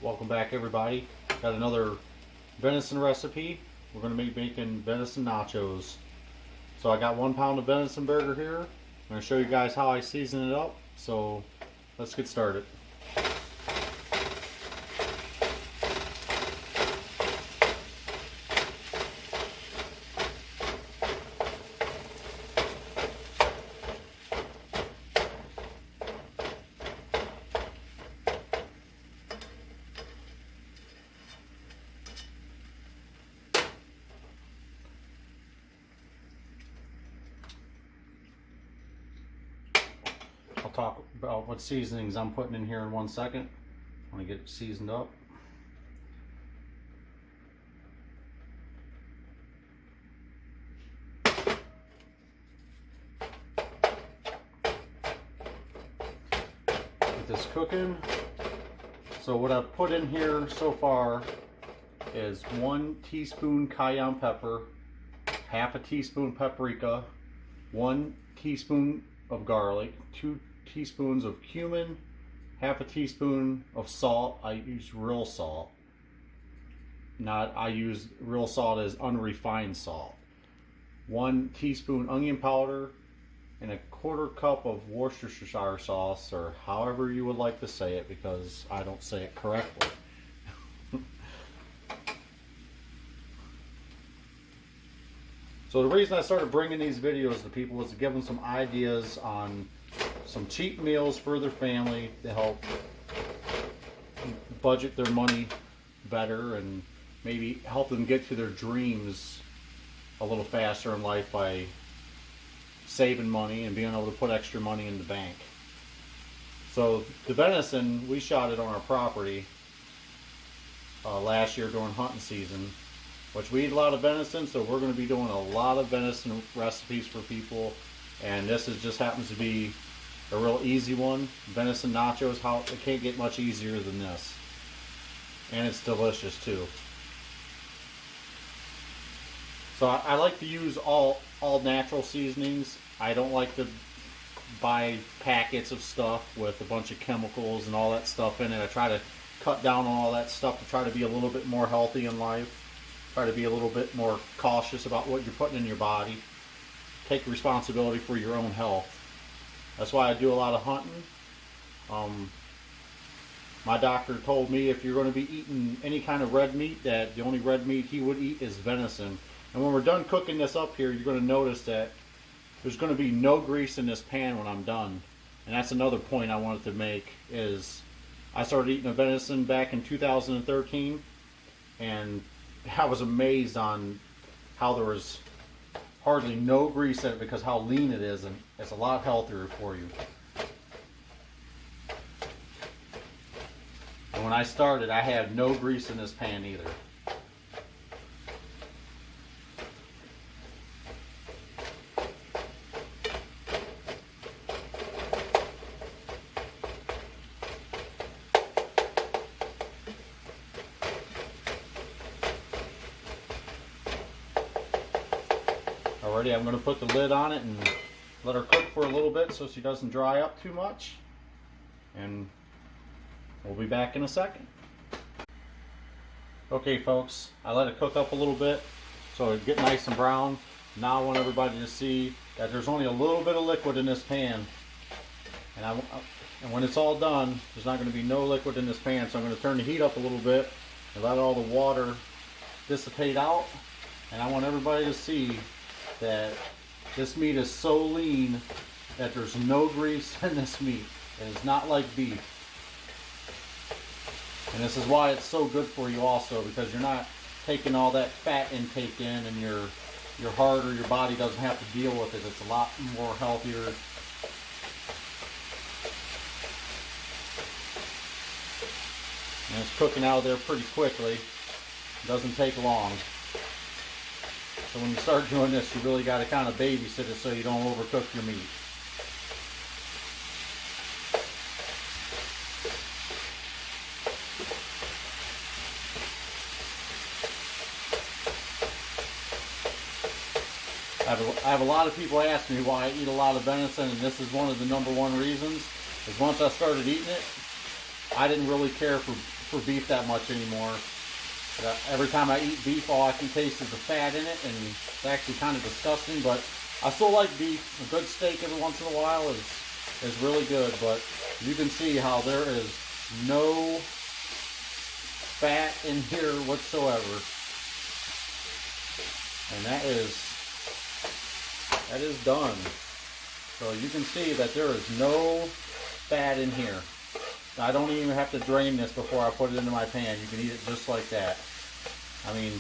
Welcome back, everybody. Got another venison recipe. We're going to be making venison nachos. So I got 1 pound of venison burger here. I'm going to show you guys how I season it up. So let's get started. I'll talk about what seasonings I'm putting in here in 1 second. I want to get it seasoned up. Get this cooking. So what I've put in here so far is 1 teaspoon cayenne pepper, half a teaspoon paprika, 1 teaspoon of garlic, 2 teaspoons of cumin, half a teaspoon of salt. I use real salt. I use real salt as unrefined salt. 1 teaspoon onion powder and a 1/4 cup of Worcestershire sauce, or however you would like to say it, because I don't say it correctly. So the reason I started bringing these videos to people is to give them some ideas on some cheap meals for their family to help budget their money better and maybe help them get to their dreams a little faster in life by saving money and being able to put extra money in the bank. So the venison, we shot it on our property last year during hunting season, which we eat a lot of venison, so we're going to be doing a lot of venison recipes for people, and this just happens to be a real easy one. Venison nachos, it can't get much easier than this, and it's delicious too. So I like to use all natural seasonings. I don't like to buy packets of stuff with a bunch of chemicals and all that stuff in it. I try to cut down on all that stuff to try to be a little bit more healthy in life. Try to be a little bit more cautious about what you're putting in your body. Take responsibility for your own health. That's why I do a lot of hunting. My doctor told me if you're going to be eating any kind of red meat, that the only red meat he would eat is venison. And when we're done cooking this up here, you're going to notice that there's going to be no grease in this pan when I'm done. And that's another point I wanted to make, is I started eating a venison back in 2013, and I was amazed on how there was hardly no grease in it, because how lean it is, and it's a lot healthier for you. And when I started, I had no grease in this pan either. Alrighty, I'm going to put the lid on it and let her cook for a little bit so she doesn't dry up too much. And we'll be back in a second. Okay folks, I let it cook up a little bit so it get nice and brown. Now I want everybody to see that there's only a little bit of liquid in this pan. And when it's all done, there's not going to be no liquid in this pan, so I'm going to turn the heat up a little bit and let all the water dissipate out. And I want everybody to see that this meat is so lean that there's no grease in this meat. It is not like beef. And this is why it's so good for you also, because you're not taking all that fat intake in, and your heart or your body doesn't have to deal with it. It's a lot more healthier. And it's cooking out of there pretty quickly. It doesn't take long. So when you start doing this, you really got to kind of babysit it so you don't overcook your meat. I have a lot of people ask me why I eat a lot of venison, and this is one of the #1 reasons. Is once I started eating it, I didn't really care for for beef that much anymore. Every time I eat beef, all I can taste is the fat in it, and it's actually kind of disgusting, but I still like beef. A good steak every once in a while is really good, but you can see how there is no fat in here whatsoever. And that is done. So you can see that there is no fat in here. I don't even have to drain this before I put it into my pan. You can eat it just like that. I mean,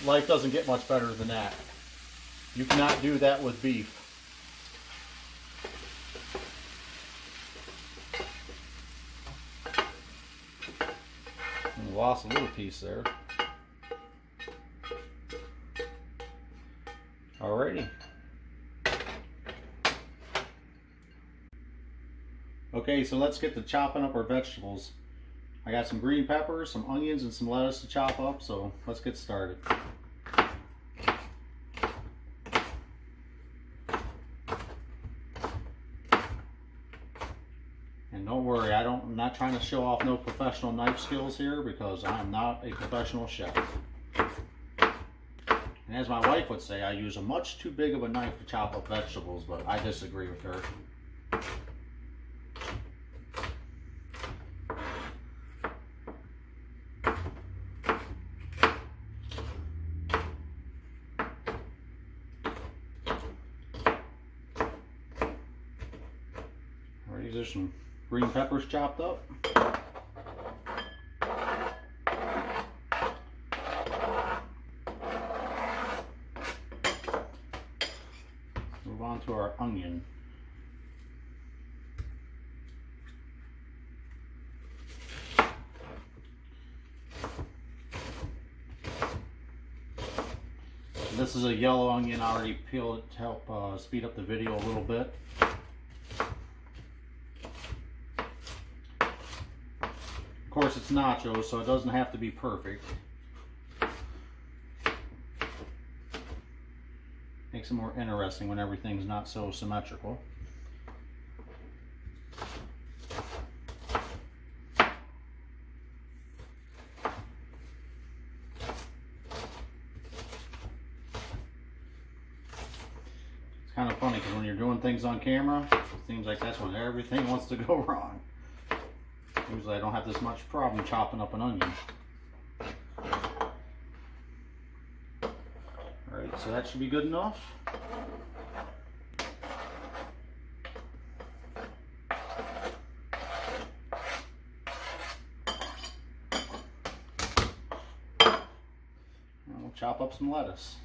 life doesn't get much better than that. You cannot do that with beef. And lost a little piece there. Alrighty. Okay, so let's get to chopping up our vegetables. I got some green peppers, some onions, and some lettuce to chop up, so let's get started. And don't worry, I'm not trying to show off no professional knife skills here, because I'm not a professional chef. And as my wife would say, I use a much too big of a knife to chop up vegetables, but I disagree with her. Alright, there's some green peppers chopped up. Move on to our onion. This is a yellow onion. I already peeled it to help speed up the video a little bit. Of course, it's nachos, so it doesn't have to be perfect. Makes it more interesting when everything's not so symmetrical. It's kind of funny because when you're doing things on camera, it seems like that's when everything wants to go wrong. Usually I don't have this much problem chopping up an onion. Alright, so that should be good enough. And we'll chop up some lettuce.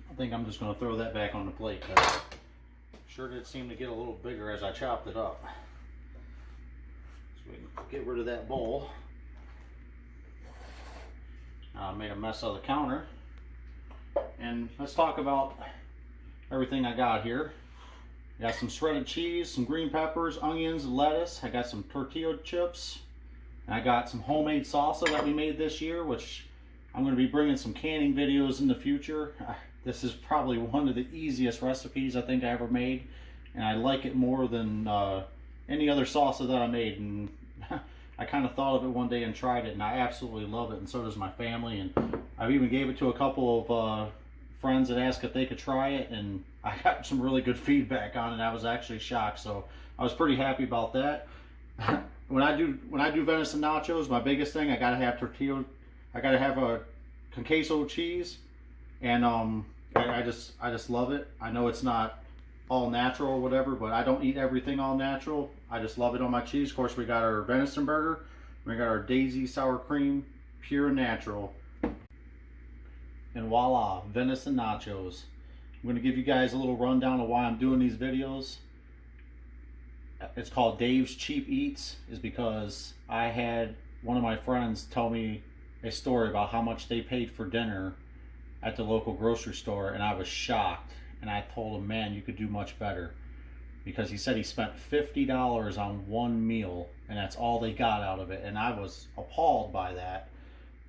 I think I'm just going to throw that back on the plate because sure did seem to get a little bigger as I chopped it up. So we can get rid of that bowl. I made a mess of the counter. And let's talk about everything I got here. I got some shredded cheese, some green peppers, onions, lettuce. I got some tortilla chips. And I got some homemade salsa that we made this year, which I'm going to be bringing some canning videos in the future. This is probably one of the easiest recipes I think I ever made, and I like it more than any other salsa that I made. And I kind of thought of it one day and tried it, and I absolutely love it, and so does my family. And I've even gave it to a couple of friends that asked if they could try it, and I got some really good feedback on it. I was actually shocked, so I was pretty happy about that. When I do venison nachos, my biggest thing, I gotta have tortilla. I gotta have a con queso cheese, and I just love it. I know it's not all natural or whatever, but I don't eat everything all natural. I just love it on my cheese. Of course, we got our venison burger. We got our Daisy sour cream, pure natural. And voila, venison nachos. I'm going to give you guys a little rundown of why I'm doing these videos. It's called Dave's Cheap Eats, is because I had one of my friends tell me a story about how much they paid for dinner at the local grocery store, and I was shocked. And I told him, man, you could do much better. Because he said he spent $50 on one meal, and that's all they got out of it. And I was appalled by that.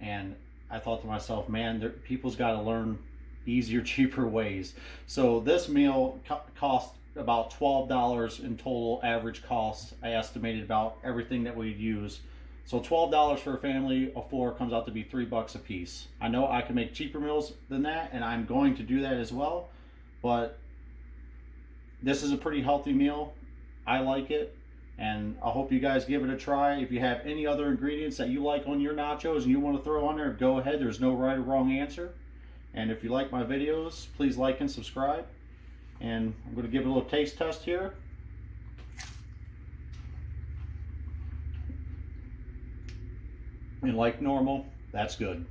And I thought to myself, man, people's got to learn easier, cheaper ways. So this meal cost about $12 in total average cost. I estimated about everything that we'd use. So $12 for a family of 4 comes out to be $3 a piece. I know I can make cheaper meals than that, and I'm going to do that as well. But this is a pretty healthy meal. I like it, and I hope you guys give it a try. If you have any other ingredients that you like on your nachos and you want to throw on there, go ahead. There's no right or wrong answer. And if you like my videos, please like and subscribe. And I'm going to give it a little taste test here. And like normal, that's good.